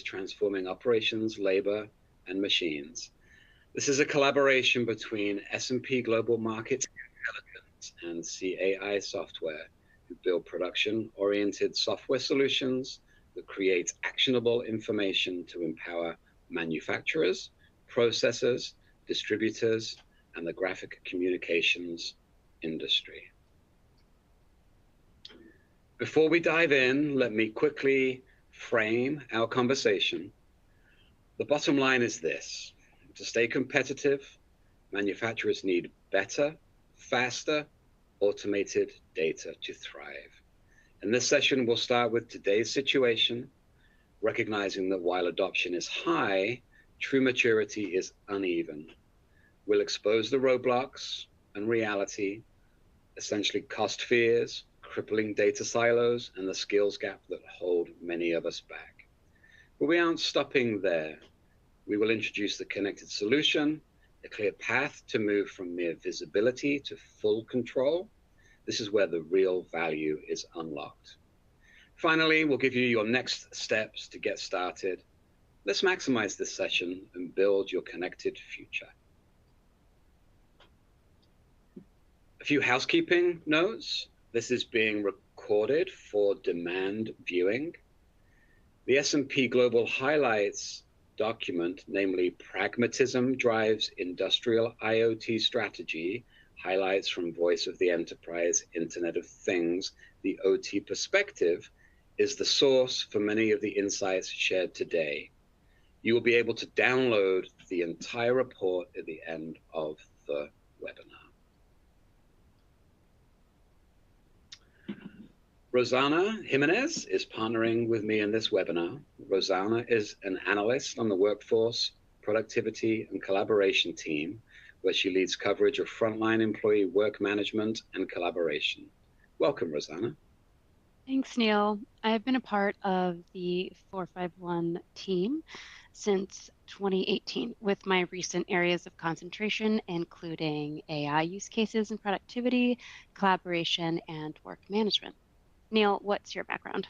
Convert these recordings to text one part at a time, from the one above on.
transforming operations, labor, and machines. This is a collaboration between S&P Global Market Intelligence and CAI Software, who build production-oriented software solutions that create actionable information to empower manufacturers, processors, distributors, and the graphic communications industry. Before we dive in, let me quickly frame our conversation. The bottom line is this: to stay competitive, manufacturers need better, faster, automated data to thrive. In this session, we'll start with today's situation, recognizing that while adoption is high, true maturity is uneven. We'll expose the roadblocks and reality, essentially cost fears, crippling data silos, and the skills gap that hold many of us back. But we aren't stopping there. We will introduce the connected solution, a clear path to move from mere visibility to full control. This is where the real value is unlocked. Finally, we'll give you your next steps to get started. Let's maximize this session and build your connected future. A few housekeeping notes. This is being recorded for demand viewing. The S&P Global Highlights document, namely Pragmatism Drives Industrial IoT Strategy, highlights from Voice of the Enterprise, Internet of Things, the OT perspective, is the source for many of the insights shared today. You will be able to download the entire report at the end of the webinar. Rosanna Jimenez is partnering with me in this webinar. Rosanna is an analyst on the workforce, productivity, and collaboration team, where she leads coverage of frontline employee work management and collaboration. Welcome, Rosanna. Thanks, Neil. I've been a part of the 451 team since 2018, with my recent areas of concentration, including AI use cases in productivity, collaboration, and work management. Neil, what's your background?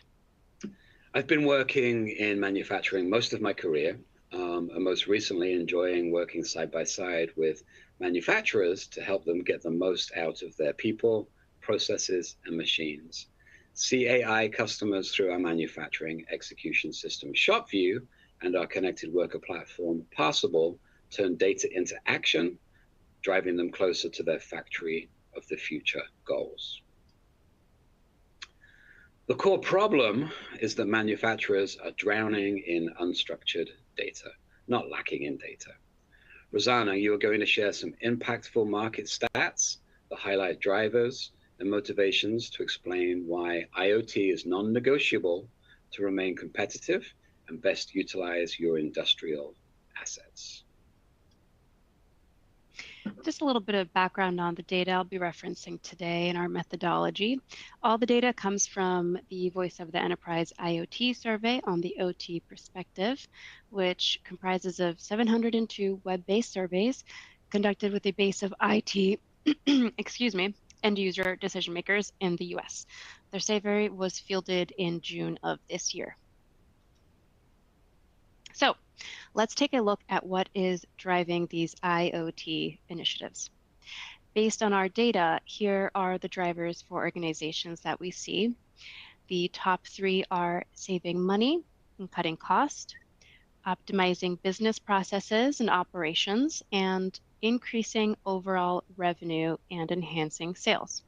I've been working in manufacturing most of my career, and most recently enjoying working side by side with manufacturers to help them get the most out of their people, processes, and machines. CAI customers through our manufacturing execution system, ShopVue, and our connected worker platform, Parsable, turn data into action, driving them closer to their factory of the future goals. The core problem is that manufacturers are drowning in unstructured data, not lacking in data. Rosanna, you are going to share some impactful market stats that highlight drivers and motivations to explain why IoT is non-negotiable to remain competitive and best utilize your industrial assets. Just a little bit of background on the data I'll be referencing today in our methodology. All the data comes from the Voice of the Enterprise IoT survey on the OT perspective, which comprises of 702 web-based surveys conducted with a base of IT, end user decision makers in the US. Their survey was fielded in June of this year. So let's take a look at what is driving these IoT initiatives. Based on our data, here are the drivers for organizations that we see. The top three are saving money and cutting cost, optimizing business processes and operations, and increasing overall revenue and enhancing sales.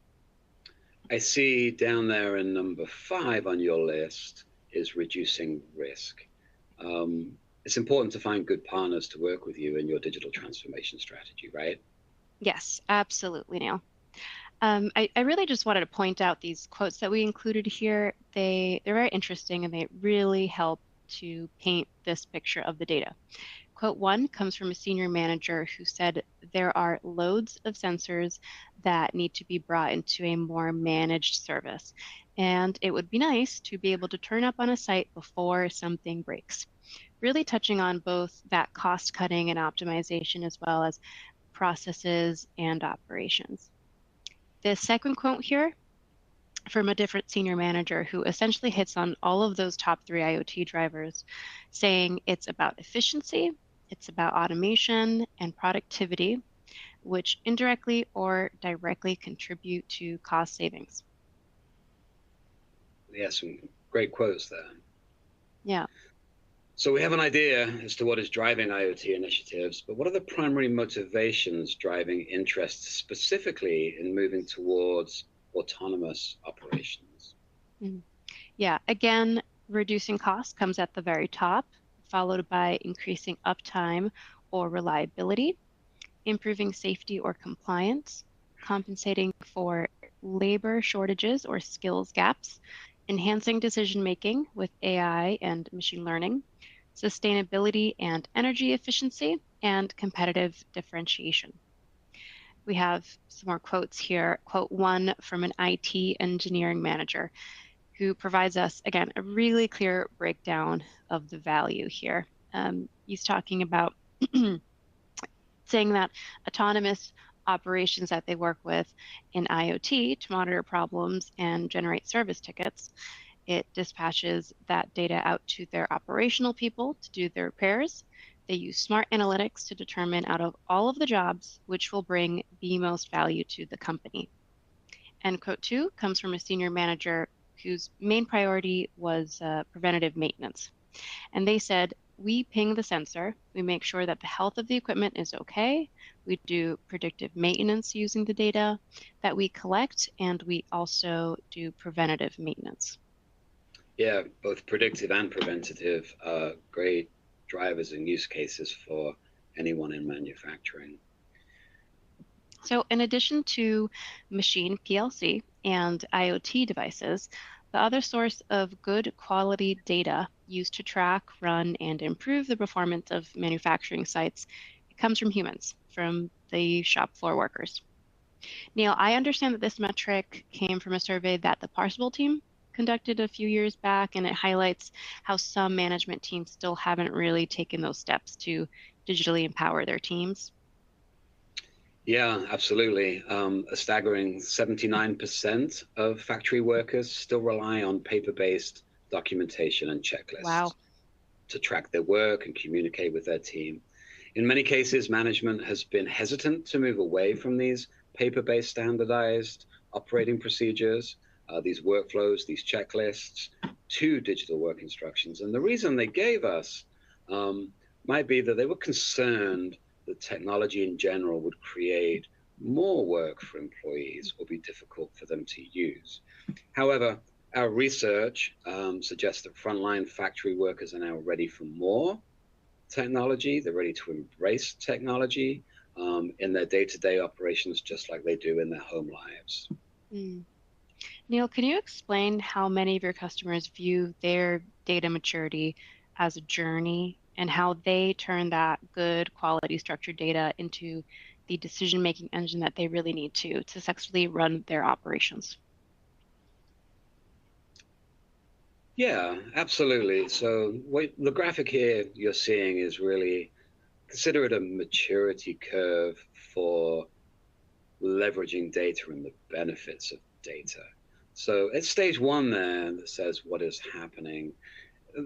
I see down there in number 5 on your list is reducing risk. It's important to find good partners to work with you in your digital transformation strategy, right? Yes, absolutely, Neil. I really just wanted to point out these quotes that we included here. They're very interesting and they really help to paint this picture of the data. Quote 1 comes from a senior manager who said there are loads of sensors that need to be brought into a more managed service. And it would be nice to be able to turn up on a site before something breaks. Really touching on both that cost cutting and optimization as well as processes and operations. The second quote here from a different senior manager who essentially hits on all of those top 3 IoT drivers, saying it's about efficiency, it's about automation and productivity, which indirectly or directly contribute to cost savings. Yeah, some great quotes there. Yeah. So we have an idea as to what is driving IoT initiatives, but what are the primary motivations driving interest specifically in moving towards autonomous operations? Yeah, again, reducing costs comes at the very top, followed by increasing uptime or reliability, improving safety or compliance, compensating for labor shortages or skills gaps, enhancing decision making with AI and machine learning, sustainability and energy efficiency, and competitive differentiation. We have some more quotes here. Quote 1 from an IT engineering manager who provides us, again, a really clear breakdown of the value here. He's talking about saying that autonomous operations that they work with in IoT to monitor problems and generate service tickets, it dispatches that data out to their operational people to do the repairs. They use smart analytics to determine out of all of the jobs which will bring the most value to the company. And quote 2 comes from a senior manager whose main priority was preventative maintenance. And they said, we ping the sensor, we make sure that the health of the equipment is okay, we do predictive maintenance using the data that we collect, and we also do preventative maintenance. Yeah, both predictive and preventative are great drivers and use cases for anyone in manufacturing. So in addition to machine PLC and IoT devices, the other source of good quality data used to track, run, and improve the performance of manufacturing sites comes from humans, from the shop floor workers. Neil, I understand that this metric came from a survey that the Parsable team conducted a few years back, and it highlights how some management teams still haven't really taken those steps to digitally empower their teams. Yeah, absolutely. A staggering 79% of factory workers still rely on paper-based documentation and checklists Wow. to track their work and communicate with their team. In many cases, management has been hesitant to move away from these paper-based standardized operating procedures, these workflows, these checklists, to digital work instructions. And the reason they gave us might be that they were concerned that technology in general would create more work for employees or be difficult for them to use. However, our research suggests that frontline factory workers are now ready for more technology. They're ready to embrace technology in their day-to-day operations, just like they do in their home lives. Neil, can you explain how many of your customers view their data maturity as a journey and how they turn that good quality structured data into the decision-making engine that they really need to successfully run their operations? Yeah, absolutely. So the graphic here you're seeing is really, consider it a maturity curve for leveraging data and the benefits of data. So it's stage 1 there that says what is happening.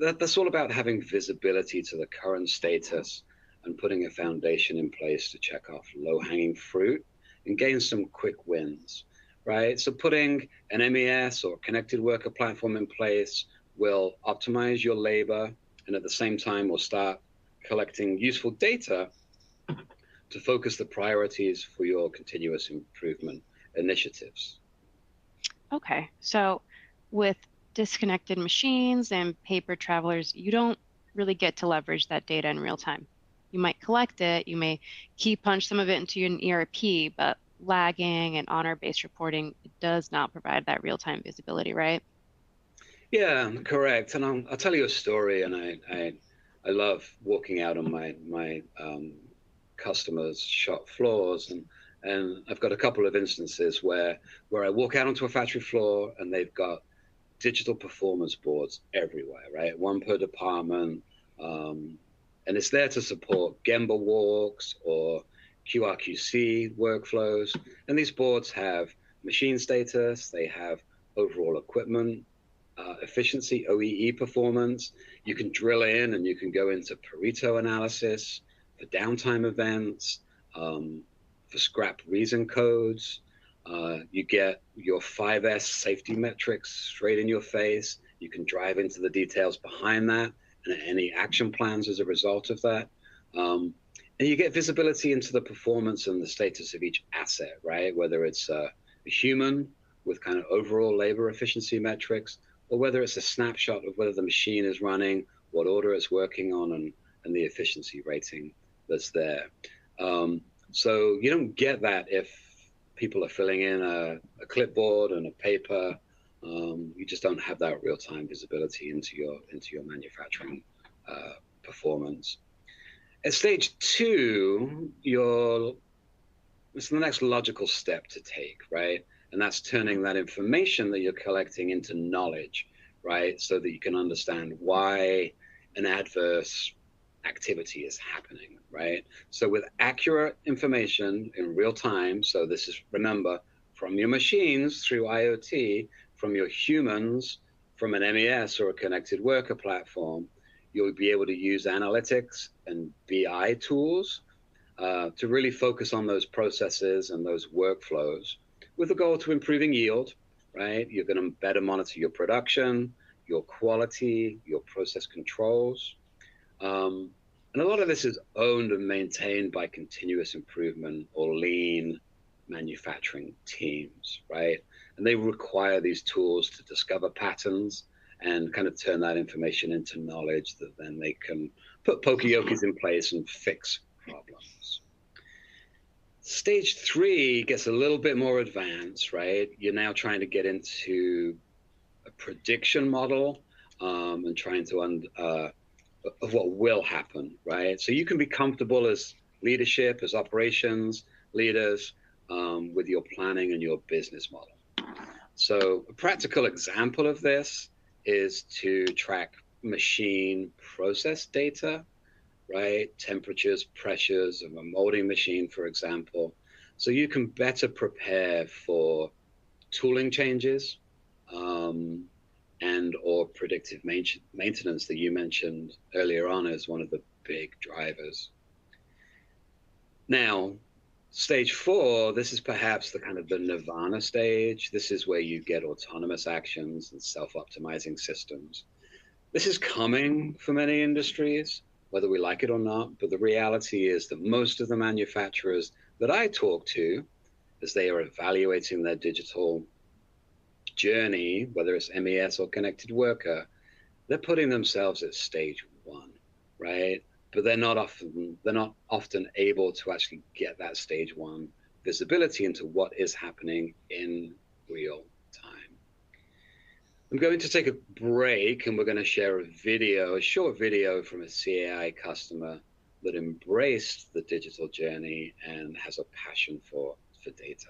That's all about having visibility to the current status and putting a foundation in place to check off low-hanging fruit and gain some quick wins, right? So putting an MES or connected worker platform in place will optimize your labor, and at the same time will start collecting useful data to focus the priorities for your continuous improvement initiatives. Okay, so with disconnected machines and paper travelers, you don't really get to leverage that data in real time. You might collect it, you may key punch some of it into an ERP, but lagging and honor-based reporting does not provide that real-time visibility, right? Yeah, correct. And I'll tell you a story, and I love walking out on my customers' shop floors, and I've got a couple of instances where I walk out onto a factory floor and they've got digital performance boards everywhere, right? One per department, and it's there to support Gemba walks or QRQC workflows. And these boards have machine status, they have overall equipment efficiency, OEE performance. You can drill in and you can go into Pareto analysis for downtime events, for scrap reason codes. You get your 5S safety metrics straight in your face. You can drive into the details behind that and any action plans as a result of that. And you get visibility into the performance and the status of each asset, right? Whether it's a human with kind of overall labor efficiency metrics, or whether it's a snapshot of whether the machine is running, what order it's working on, and the efficiency rating that's there. So you don't get that if people are filling in a clipboard and a paper. You just don't have that real-time visibility into your manufacturing performance. At stage 2, it's the next logical step to take, right? And that's turning that information that you're collecting into knowledge, right? So that you can understand why an adverse activity is happening, right? So with accurate information in real time, so this is, remember, from your machines through IoT, from your humans, from an MES or a connected worker platform, you'll be able to use analytics and BI tools to really focus on those processes and those workflows with the goal to improving yield, right? You're going to better monitor your production, your quality, your process controls. And a lot of this is owned and maintained by continuous improvement or lean manufacturing teams, right? And they require these tools to discover patterns and kind of turn that information into knowledge that then they can put pokeyokis in place and fix problems. Stage 3 gets a little bit more advanced, right? You're now trying to get into a prediction model and trying to of what will happen, right? So you can be comfortable as leadership, as operations leaders with your planning and your business model. So a practical example of this is to track machine process data, right? Temperatures, pressures of a molding machine, for example. So you can better prepare for tooling changes and or predictive maintenance that you mentioned earlier on as one of the big drivers. Now, stage 4, this is perhaps the kind of the nirvana stage. This is where you get autonomous actions and self-optimizing systems. This is coming for many industries, whether we like it or not, but the reality is that most of the manufacturers that I talk to, as they are evaluating their digital journey, whether it's MES or connected worker, they're putting themselves at stage 1, right? But they're not often able to actually get that stage 1 visibility into what is happening in real time. I'm going to take a break and we're going to share a short video from a CAI customer that embraced the digital journey and has a passion for data.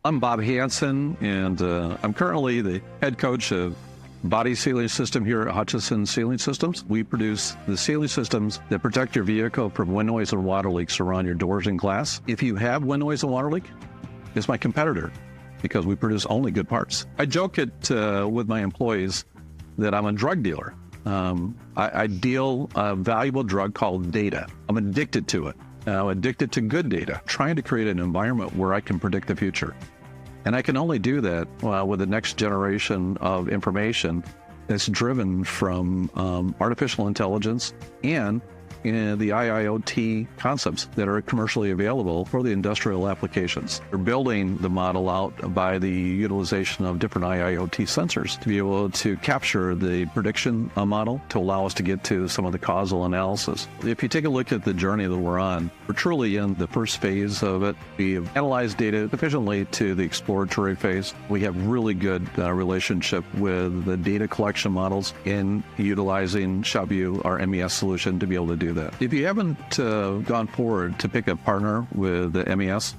I'm Bob Hansen, and I'm currently the head coach of body sealing system here at Hutchison Sealing Systems. We produce the sealing systems that protect your vehicle from wind noise and water leaks around your doors and glass. If you have wind noise and water leak, it's my competitor because we produce only good parts. I joke it with my employees that I'm a drug dealer. I deal a valuable drug called data. I'm addicted to it. I'm addicted to good data, trying to create an environment where I can predict the future. And I can only do that with the next generation of information that's driven from artificial intelligence and the IoT concepts that are commercially available for the industrial applications. We're building the model out by the utilization of different IoT sensors to be able to capture the prediction model to allow us to get to some of the causal analysis. If you take a look at the journey that we're on, we're truly in the first phase of it. We have analyzed data sufficiently to the exploratory phase. We have really good relationship with the data collection models in utilizing ShopVue, our MES solution, to be able to do that. If you haven't gone forward to pick a partner with the MES,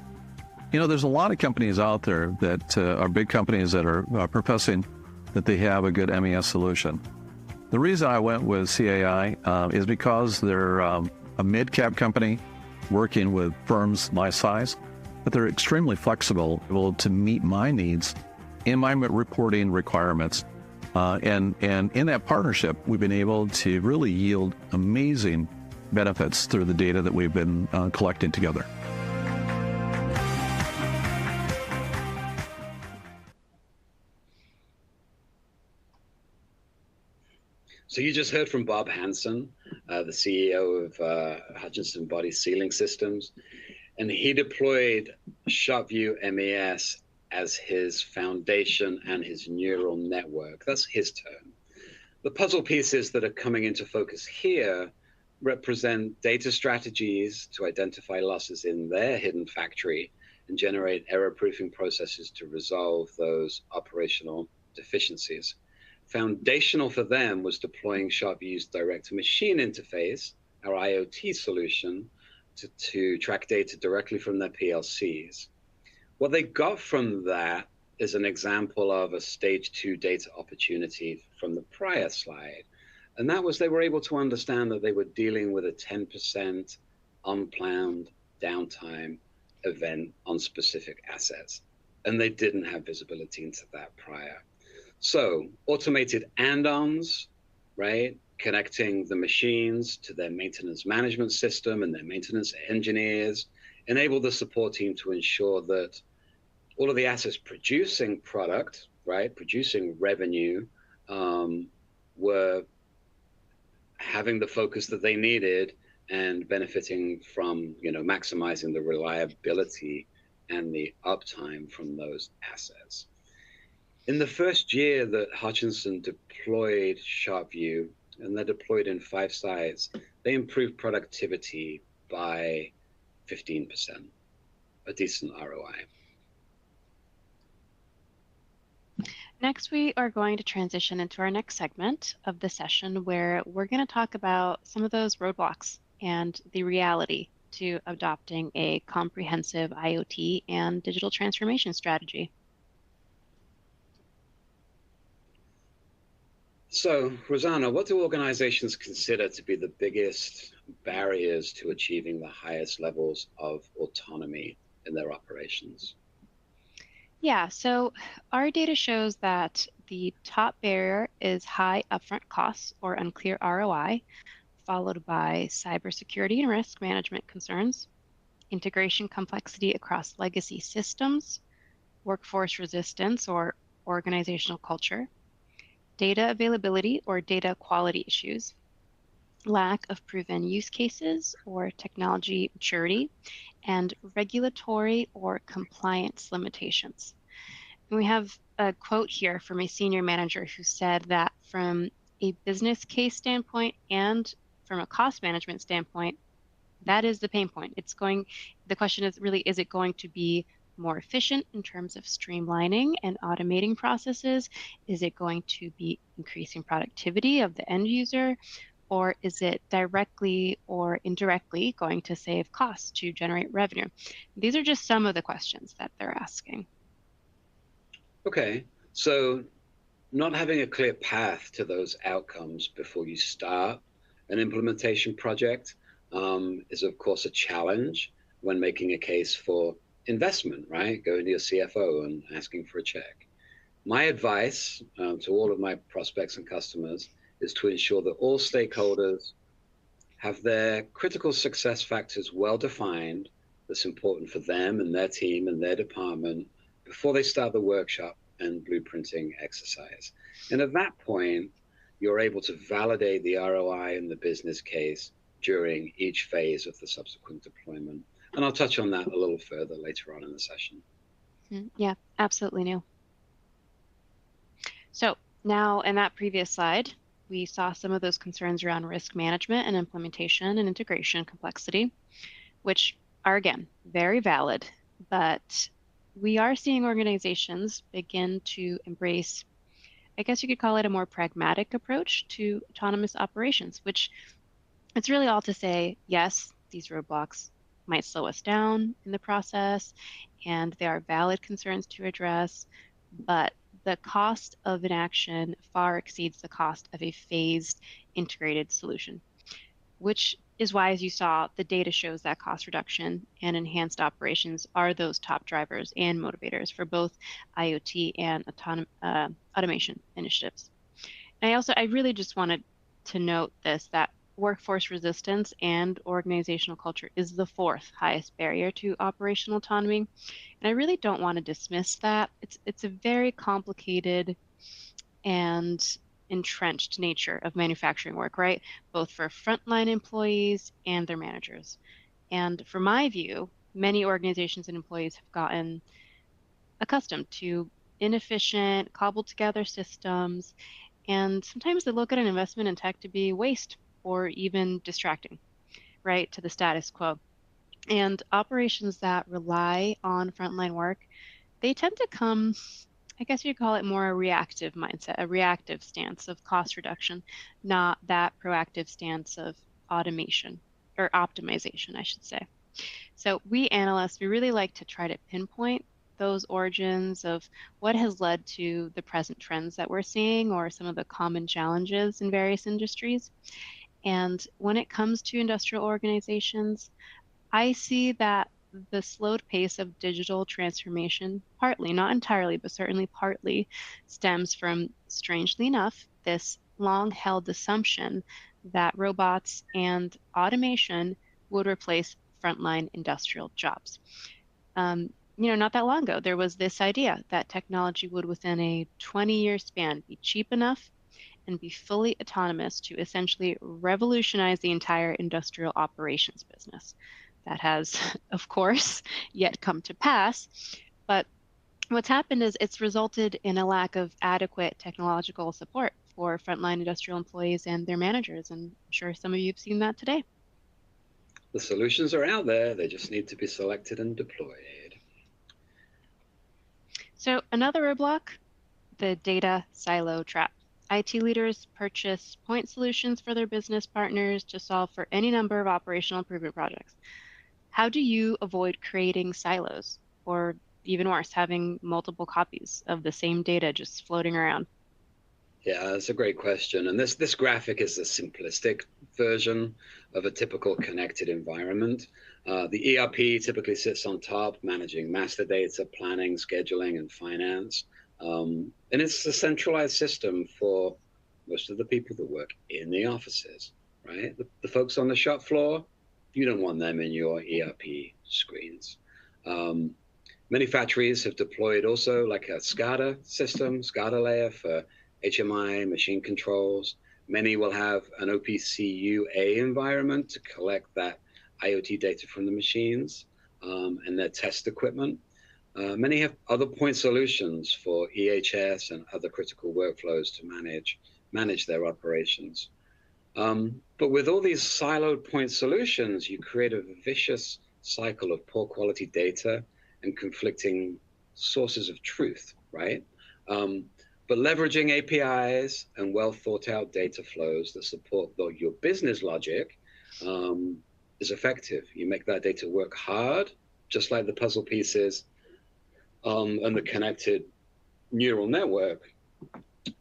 there's a lot of companies out there that are big companies that are professing that they have a good MES solution. The reason I went with CAI is because they're a mid-cap company. working with firms my size, but they're extremely flexible, able to meet my needs and my reporting requirements. And in that partnership, we've been able to really yield amazing benefits through the data that we've been collecting together. So you just heard from Bob Hansen, the CEO of Hutchinson Body Sealing Systems, and he deployed ShopVue MES as his foundation and his neural network. That's his term. The puzzle pieces that are coming into focus here represent data strategies to identify losses in their hidden factory and generate error-proofing processes to resolve those operational deficiencies. Foundational for them was deploying ShopVue's direct-to-machine interface, our IoT solution, to track data directly from their PLCs. What they got from that is an example of a stage 2 data opportunity from the prior slide. And that was they were able to understand that they were dealing with a 10% unplanned downtime event on specific assets. And they didn't have visibility into that prior. So automated and-ons, right? Connecting the machines to their maintenance management system and their maintenance engineers, enable the support team to ensure that all of the assets producing product, right, producing revenue, were having the focus that they needed and benefiting from, maximizing the reliability and the uptime from those assets. In the first year that Hutchinson deployed ShopVue, and they're deployed in 5 sites, they improved productivity by 15%, a decent ROI. Next, we are going to transition into our next segment of the session where we're going to talk about some of those roadblocks and the reality to adopting a comprehensive IoT and digital transformation strategy. So, Rosanna, what do organizations consider to be the biggest barriers to achieving the highest levels of autonomy in their operations? Yeah, so our data shows that the top barrier is high upfront costs or unclear ROI, followed by cybersecurity and risk management concerns, integration complexity across legacy systems, workforce resistance or organizational culture, data availability or data quality issues, lack of proven use cases or technology maturity, and regulatory or compliance limitations. And we have a quote here from a senior manager who said that from a business case standpoint and from a cost management standpoint, that is the pain point. The question is really, is it going to be more efficient in terms of streamlining and automating processes? Is it going to be increasing productivity of the end user? Or is it directly or indirectly going to save costs to generate revenue? These are just some of the questions that they're asking. Okay, so not having a clear path to those outcomes before you start an implementation project is, of course, a challenge when making a case for investment, right? Going to your CFO and asking for a check. My advice to all of my prospects and customers is to ensure that all stakeholders have their critical success factors well defined that's important for them and their team and their department before they start the workshop and blueprinting exercise. And at that point, you're able to validate the ROI and the business case during each phase of the subsequent deployment. And I'll touch on that a little further later on in the session. Yeah, absolutely, Neil. So now in that previous slide, we saw some of those concerns around risk management and implementation and integration complexity, which are, again, very valid, but we are seeing organizations begin to embrace, I guess you could call it a more pragmatic approach to autonomous operations, which it's really all to say, yes, these roadblocks might slow us down in the process, and they are valid concerns to address, but the cost of an action far exceeds the cost of a phased integrated solution, which is why, as you saw, the data shows that cost reduction and enhanced operations are those top drivers and motivators for both IoT and automation initiatives. And I really just wanted to note this, that workforce resistance and organizational culture is the fourth highest barrier to operational autonomy. And I really don't want to dismiss that. It's a very complicated and entrenched nature of manufacturing work, right? Both for frontline employees and their managers. And from my view, many organizations and employees have gotten accustomed to inefficient, cobbled together systems, and sometimes they look at an investment in tech to be waste or even distracting, right, to the status quo. And operations that rely on frontline work, they tend to come, I guess you'd call it more a reactive mindset, a reactive stance of cost reduction, not that proactive stance of automation or optimization, I should say. So we analysts, we really like to try to pinpoint those origins of what has led to the present trends that we're seeing or some of the common challenges in various industries. And when it comes to industrial organizations, I see that the slowed pace of digital transformation, partly, not entirely, but certainly partly, stems from, strangely enough, this long held assumption that robots and automation would replace frontline industrial jobs. Not that long ago, there was this idea that technology would, within a 20-year span, be cheap enough and be fully autonomous to essentially revolutionize the entire industrial operations business. That has, of course, yet come to pass. But what's happened is it's resulted in a lack of adequate technological support for frontline industrial employees and their managers. And I'm sure some of you have seen that today. The solutions are out there. They just need to be selected and deployed. So another roadblock, the data silo trap. IT leaders purchase point solutions for their business partners to solve for any number of operational improvement projects. How do you avoid creating silos, or even worse, having multiple copies of the same data just floating around? Yeah, that's a great question. And this graphic is the simplistic version of a typical connected environment. The ERP typically sits on top, managing master data, planning, scheduling, and finance. And it's a centralized system for most of the people that work in the offices, right? The folks on the shop floor, you don't want them in your ERP screens. Many factories have deployed also like a SCADA system, SCADA layer for HMI, machine controls. Many will have an OPC-UA environment to collect that IoT data from the machines and their test equipment. Many have other point solutions for EHS and other critical workflows to manage their operations. But with all these siloed point solutions, you create a vicious cycle of poor quality data and conflicting sources of truth, right? But leveraging APIs and well thought out data flows that support your business logic is effective. You make that data work hard, just like the puzzle pieces and the connected neural network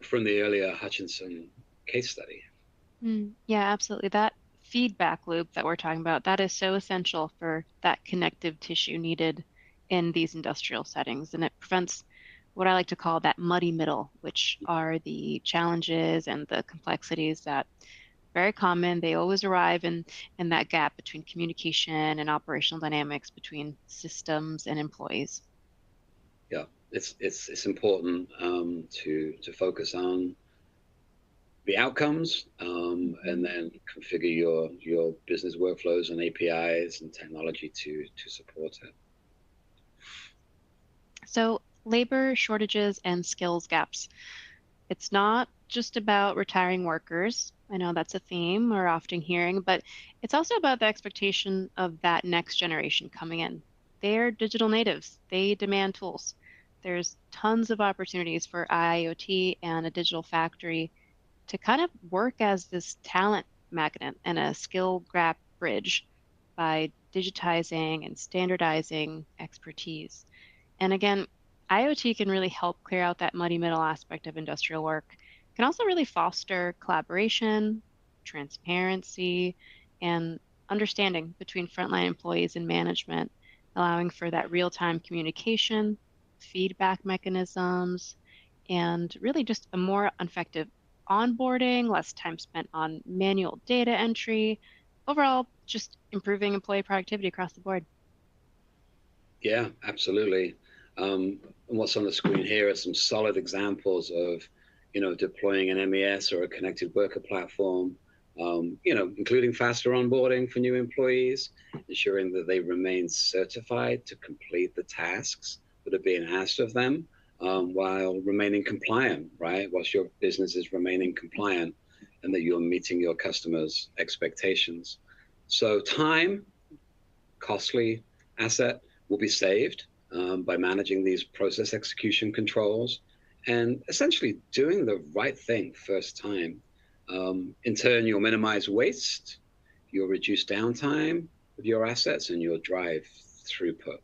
from the earlier Hutchinson case study. Yeah, absolutely. That feedback loop that we're talking about, that is so essential for that connective tissue needed in these industrial settings. And it prevents what I like to call that muddy middle, which are the challenges and the complexities that very common. They always arrive in that gap between communication and operational dynamics between systems and employees. Yeah, it's important to focus on the outcomes and then configure your business workflows and APIs and technology to support it. So labor shortages and skills gaps. It's not just about retiring workers. I know that's a theme we're often hearing, but it's also about the expectation of that next generation coming in. They're digital natives. They demand tools. There's tons of opportunities for IoT and a digital factory to kind of work as this talent magnet and a skill gap bridge by digitizing and standardizing expertise. And again, IoT can really help clear out that muddy middle aspect of industrial work. It can also really foster collaboration, transparency, and understanding between frontline employees and management, allowing for that real-time communication, feedback mechanisms, and really just a more effective onboarding, less time spent on manual data entry, overall just improving employee productivity across the board. Yeah, absolutely. And what's on the screen here are some solid examples of, deploying an MES or a connected worker platform, including faster onboarding for new employees, ensuring that they remain certified to complete the tasks that are being asked of them, while remaining compliant, right? Whilst your business is remaining compliant and that you're meeting your customers' expectations. So time, costly asset, will be saved by managing these process execution controls and essentially doing the right thing first time. In turn, you'll minimize waste, you'll reduce downtime of your assets, and you'll drive throughput.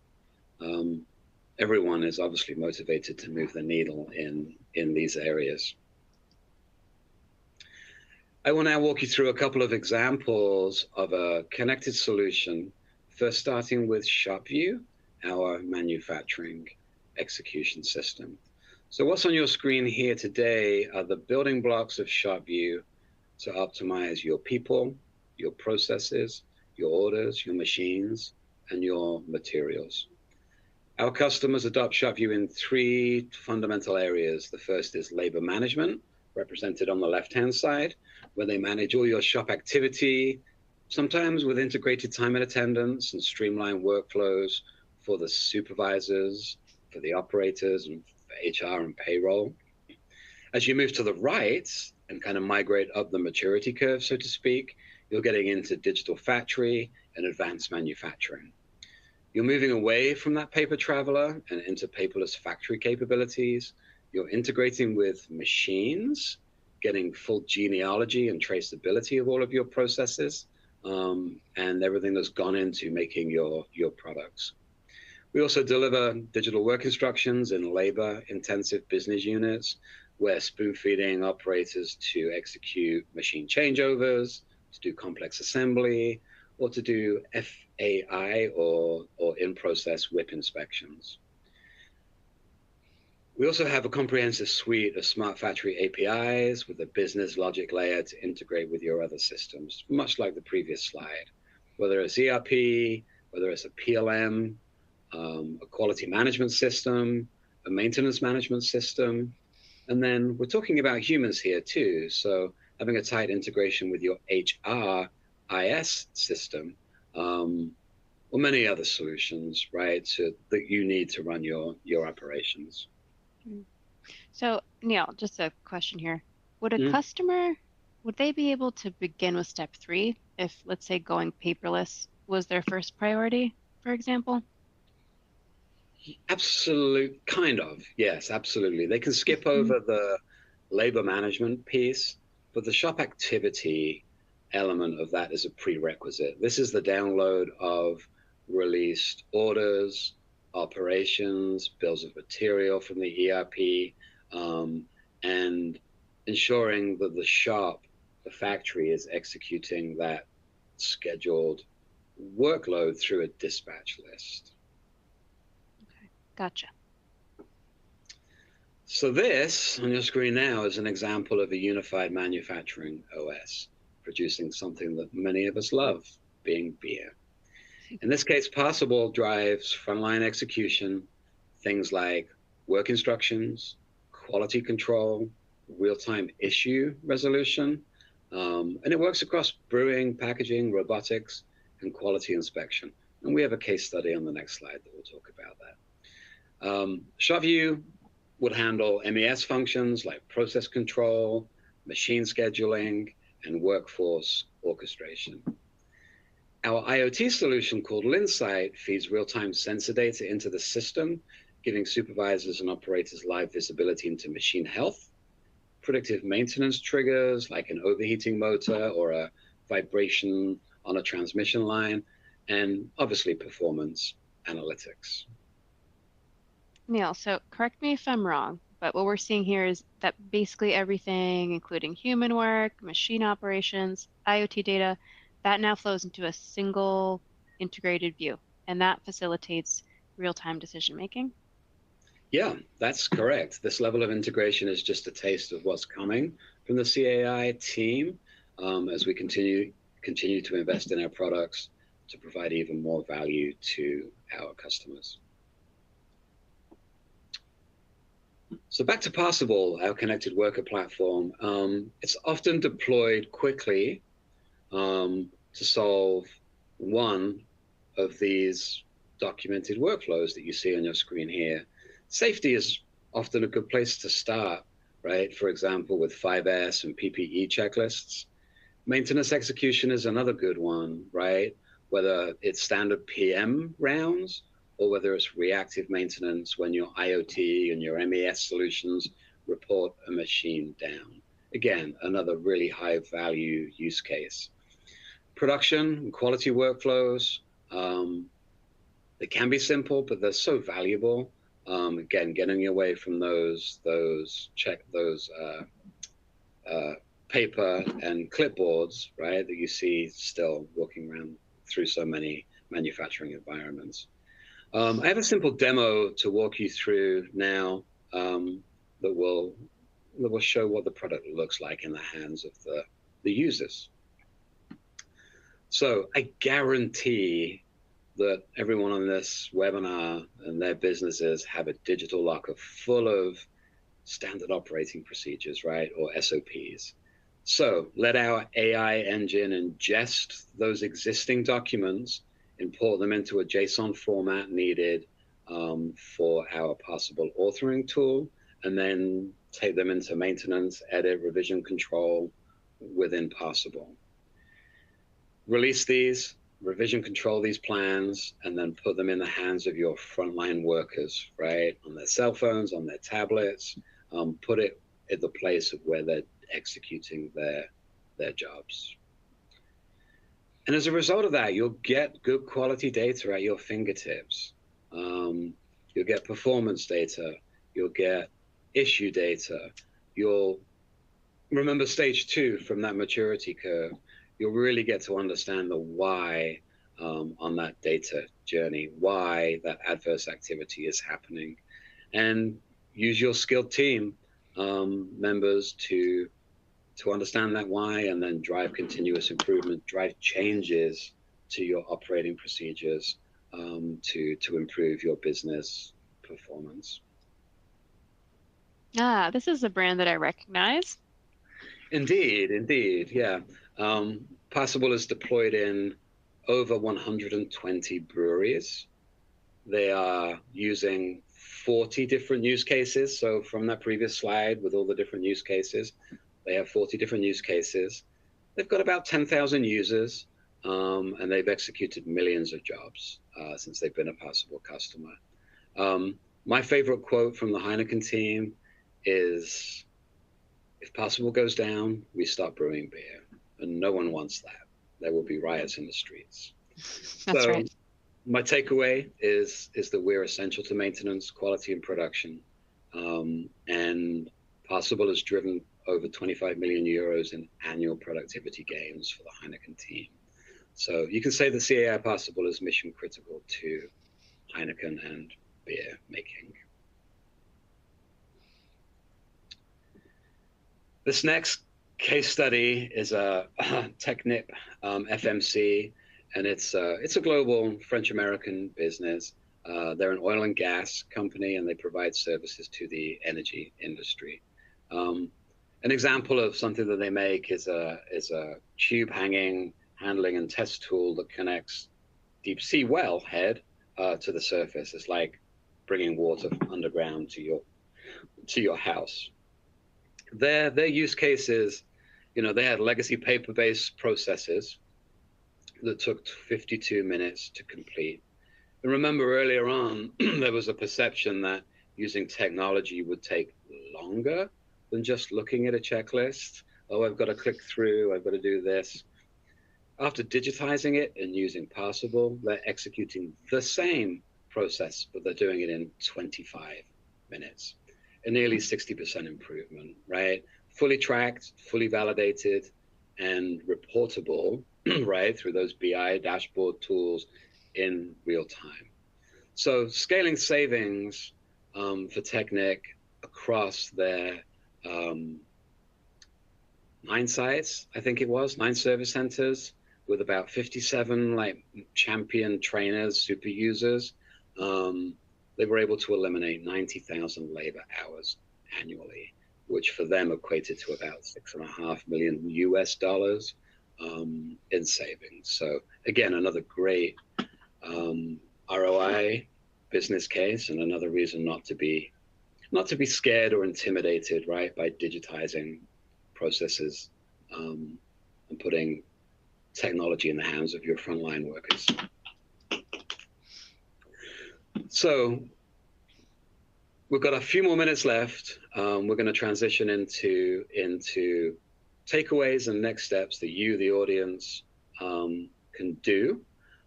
Everyone is obviously motivated to move the needle in these areas. I will now walk you through a couple of examples of a connected solution, first starting with ShopVue, our manufacturing execution system. So what's on your screen here today are the building blocks of ShopVue to optimize your people, your processes, your orders, your machines, and your materials. Our customers adopt ShopVue in three fundamental areas. The first is labor management, represented on the left-hand side, where they manage all your shop activity, sometimes with integrated time and attendance and streamlined workflows for the supervisors, for the operators, and for HR and payroll. As you move to the right and kind of migrate up the maturity curve, so to speak, you're getting into digital factory and advanced manufacturing. You're moving away from that paper traveler and into paperless factory capabilities. You're integrating with machines, getting full genealogy and traceability of all of your processes, and everything that's gone into making your products. We also deliver digital work instructions in labor-intensive business units. We're spoon-feeding operators to execute machine changeovers, to do complex assembly, or to do FAI or in-process WIP inspections. We also have a comprehensive suite of smart factory APIs with a business logic layer to integrate with your other systems, much like the previous slide. Whether it's ERP, whether it's a PLM, a quality management system, a maintenance management system, and then we're talking about humans here too. So having a tight integration with your HRIS system, or many other solutions, right, that you need to run your operations. So Neil, just a question here. Would a customer, would they be able to begin with step 3 if, let's say, going paperless was their first priority, for example? Absolute, kind of, yes, absolutely. They can skip over the labor management piece, but the shop activity element of that is a prerequisite. This is the download of released orders, operations, bills of material from the ERP, and ensuring that the shop, the factory, is executing that scheduled workload through a dispatch list. Okay, gotcha. So this on your screen now is an example of a unified manufacturing OS, producing something that many of us love, being beer. In this case, Parsable drives frontline execution, things like work instructions, quality control, real-time issue resolution, and it works across brewing, packaging, robotics, and quality inspection. And we have a case study on the next slide that will talk about that. ShopVue would handle MES functions like process control, machine scheduling, and workforce orchestration. Our IoT solution called Linsight feeds real-time sensor data into the system, giving supervisors and operators live visibility into machine health, predictive maintenance triggers like an overheating motor or a vibration on a transmission line, and obviously performance analytics. Neil, so correct me if I'm wrong, but what we're seeing here is that basically everything, including human work, machine operations, IoT data, that now flows into a single integrated view, and that facilitates real-time decision making. Yeah, that's correct. This level of integration is just a taste of what's coming from the CAI team as we continue to invest in our products to provide even more value to our customers. So back to Parsable, our connected worker platform. It's often deployed quickly to solve one of these documented workflows that you see on your screen here. Safety is often a good place to start, right? For example, with 5S and PPE checklists. Maintenance execution is another good one, right? Whether it's standard PM rounds or whether it's reactive maintenance when your IoT and your MES solutions report a machine down. Again, another really high value use case. Production and quality workflows, they can be simple, but they're so valuable. Again, getting away from those paper and clipboards, right, that you see still walking around through so many manufacturing environments. I have a simple demo to walk you through now that will show what the product looks like in the hands of the users. So I guarantee that everyone on this webinar and their businesses have a digital locker full of standard operating procedures, right, or SOPs. So let our AI engine ingest those existing documents, import them into a JSON format needed for our Parsable authoring tool, and then take them into maintenance, edit, revision control within Parsable. Release these, revision control these plans, and then put them in the hands of your frontline workers, right? On their cell phones, on their tablets, put it at the place of where they're executing their jobs. And as a result of that, you'll get good quality data at your fingertips. You'll get performance data, you'll get issue data, you'll remember stage 2 from that maturity curve. You'll really get to understand the why on that data journey, why that adverse activity is happening, and use your skilled team members to understand that why, and then drive continuous improvement, drive changes to your operating procedures to improve your business performance. Ah, this is a brand that I recognize. Indeed, yeah. Parsable is deployed in over 120 breweries. They are using 40 different use cases. So from that previous slide with all the different use cases, they have 40 different use cases. They've got about 10,000 users, and they've executed millions of jobs since they've been a Parsable customer. My favorite quote from the Heineken team is, "If Parsable goes down, we stop brewing beer." And no one wants that. There will be riots in the streets. That's right. My takeaway is that we're essential to maintenance, quality, and production. And Parsable has driven over 25 million euros in annual productivity gains for the Heineken team. So you can say the CAI Parsable is mission critical to Heineken and beer making. This next case study is a Technip FMC, and it's a global French-American business. They're an oil and gas company, and they provide services to the energy industry. An example of something that they make is a tube hanging, handling, and test tool that connects deep sea well head to the surface. It's like bringing water from underground to your house. Their use cases, they had legacy paper-based processes that took 52 minutes to complete. And remember earlier on, there was a perception that using technology would take longer than just looking at a checklist. Oh, I've got to click through, I've got to do this. After digitizing it and using Parsable, they're executing the same process, but they're doing it in 25 minutes. A nearly 60% improvement, right? Fully tracked, fully validated, and reportable right, through those BI dashboard tools in real time. So scaling savings for Technic across their 9 sites, I think it was, 9 service centers with about 57 like champion trainers, super users. They were able to eliminate 90,000 labor hours annually, which for them equated to about $6.5 million US in savings. So again, another great ROI business case, and another reason not to be scared or intimidated, right, by digitizing processes and putting technology in the hands of your frontline workers. So we've got a few more minutes left. We're going to transition into takeaways and next steps that you, the audience, can do.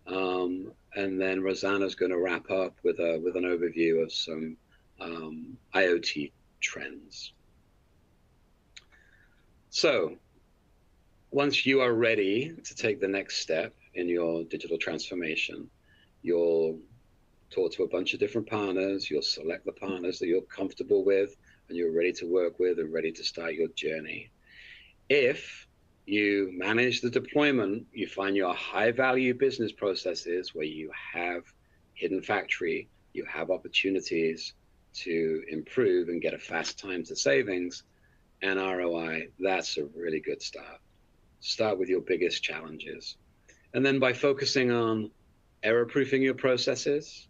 And then Rosanna's going to wrap up with an overview of some IoT trends. So once you are ready to take the next step in your digital transformation, you'll talk to a bunch of different partners. You'll select the partners that you're comfortable with and you're ready to work with and ready to start your journey. If you manage the deployment, you find your high value business processes where you have hidden factory, you have opportunities to improve and get a fast time to savings and ROI, that's a really good start. Start with your biggest challenges. And then by focusing on error proofing your processes,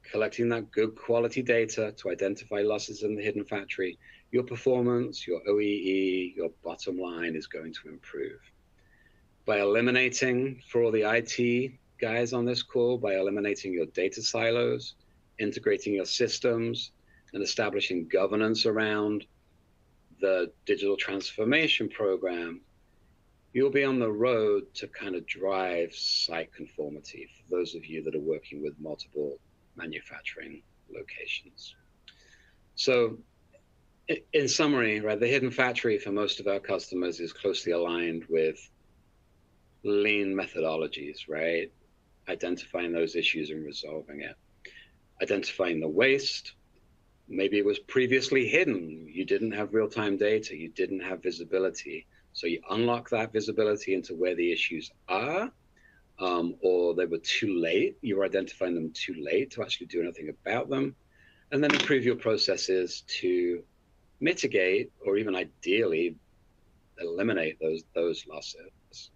collecting that good quality data to identify losses in the hidden factory, your performance, your OEE, your bottom line is going to improve. By eliminating, for all the IT guys on this call, by eliminating your data silos, integrating your systems, and establishing governance around the digital transformation program, you'll be on the road to kind of drive site conformity for those of you that are working with multiple manufacturing locations. So in summary, right, the hidden factory for most of our customers is closely aligned with lean methodologies, right? Identifying those issues and resolving it. Identifying the waste. Maybe it was previously hidden. You didn't have real-time data. You didn't have visibility. So you unlock that visibility into where the issues are, or they were too late. You were identifying them too late to actually do anything about them. And then improve your processes to mitigate or even ideally eliminate those losses.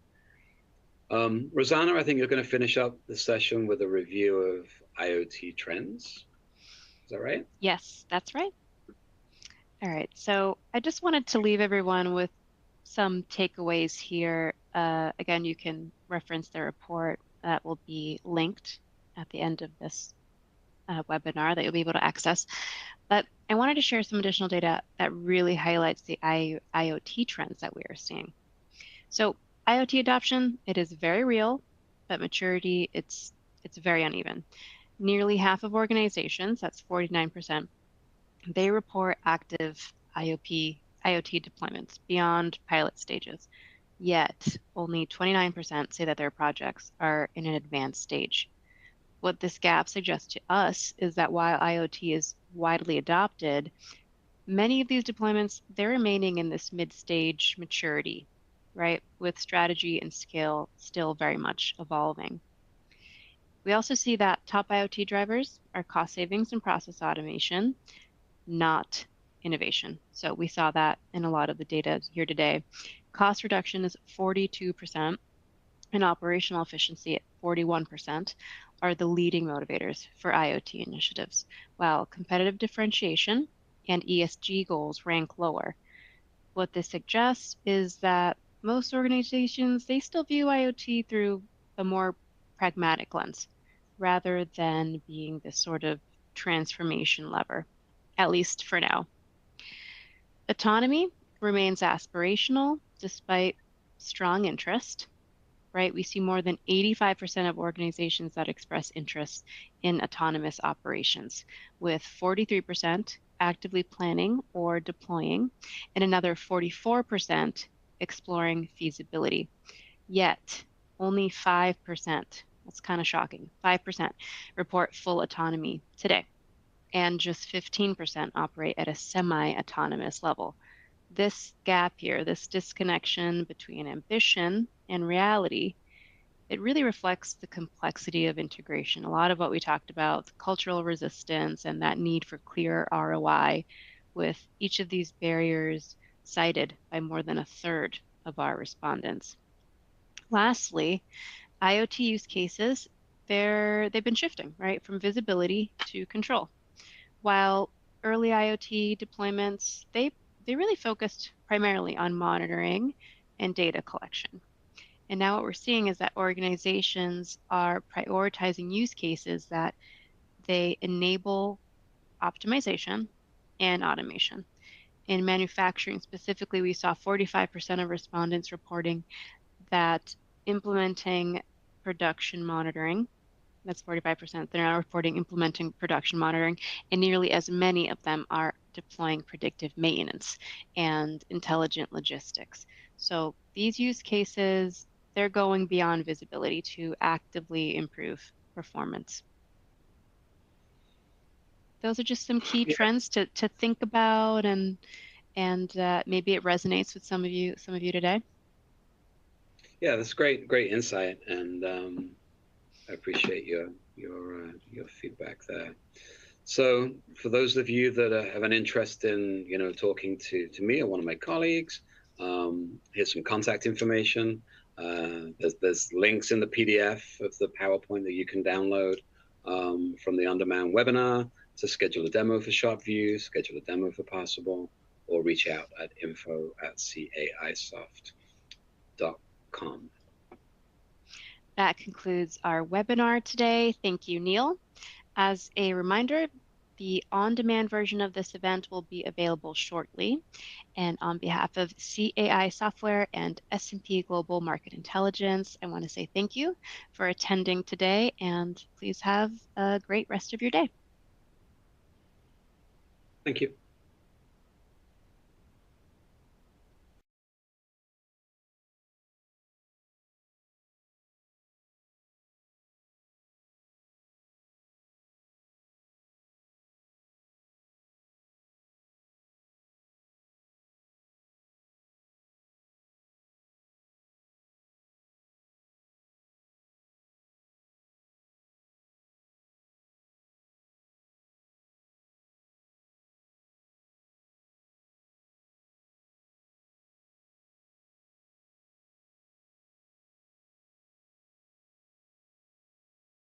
Rosanna, I think you're going to finish up the session with a review of IoT trends. Is that right? Yes, that's right. All right, so I just wanted to leave everyone with some takeaways here. Again, you can reference the report that will be linked at the end of this webinar that you'll be able to access. But I wanted to share some additional data that really highlights the IoT trends that we are seeing. So IoT adoption, it is very real, but maturity, it's very uneven. Nearly half of organizations, that's 49%, they report active IoT deployments beyond pilot stages. Yet only 29% say that their projects are in an advanced stage. What this gap suggests to us is that while IoT is widely adopted, many of these deployments, they're remaining in this mid-stage maturity, right? With strategy and scale still very much evolving. We also see that top IoT drivers are cost savings and process automation, not innovation. So we saw that in a lot of the data here today. Cost reduction is 42% and operational efficiency at 41% are the leading motivators for IoT initiatives, while competitive differentiation and ESG goals rank lower. What this suggests is that most organizations, they still view IoT through a more pragmatic lens, rather than being this sort of transformation lever, at least for now. Autonomy remains aspirational despite strong interest, right? We see more than 85% of organizations that express interest in autonomous operations, with 43% actively planning or deploying, and another 44% exploring feasibility. Yet, only 5%, that's kind of shocking, 5% report full autonomy today, and just 15% operate at a semi-autonomous level. This gap here, this disconnection between ambition and reality, it really reflects the complexity of integration. A lot of what we talked about, the cultural resistance and that need for clear ROI, with each of these barriers cited by more than a third of our respondents. Lastly, IoT use cases, they've been shifting, right, from visibility to control. While early IoT deployments, they really focused primarily on monitoring and data collection. And now what we're seeing is that organizations are prioritizing use cases that they enable optimization and automation. In manufacturing specifically, we saw 45% of respondents reporting that implementing production monitoring, that's 45%, they're now reporting implementing production monitoring, and nearly as many of them are deploying predictive maintenance and intelligent logistics. So these use cases, they're going beyond visibility to actively improve performance. Those are just some key trends to think about, and maybe it resonates with some of you today. Yeah, that's great insight, and I appreciate your feedback there. So for those of you that have an interest in talking to me or one of my colleagues, here's some contact information. There's links in the PDF of the PowerPoint that you can download from the on-demand webinar to schedule a demo for ShopVue, schedule a demo for Parsable, or reach out at info@caisoft.com. That concludes our webinar today. Thank you, Neil. As a reminder, the on-demand version of this event will be available shortly. And on behalf of CAI Software and S&P Global Market Intelligence, I want to say thank you for attending today, and please have a great rest of your day. Thank you.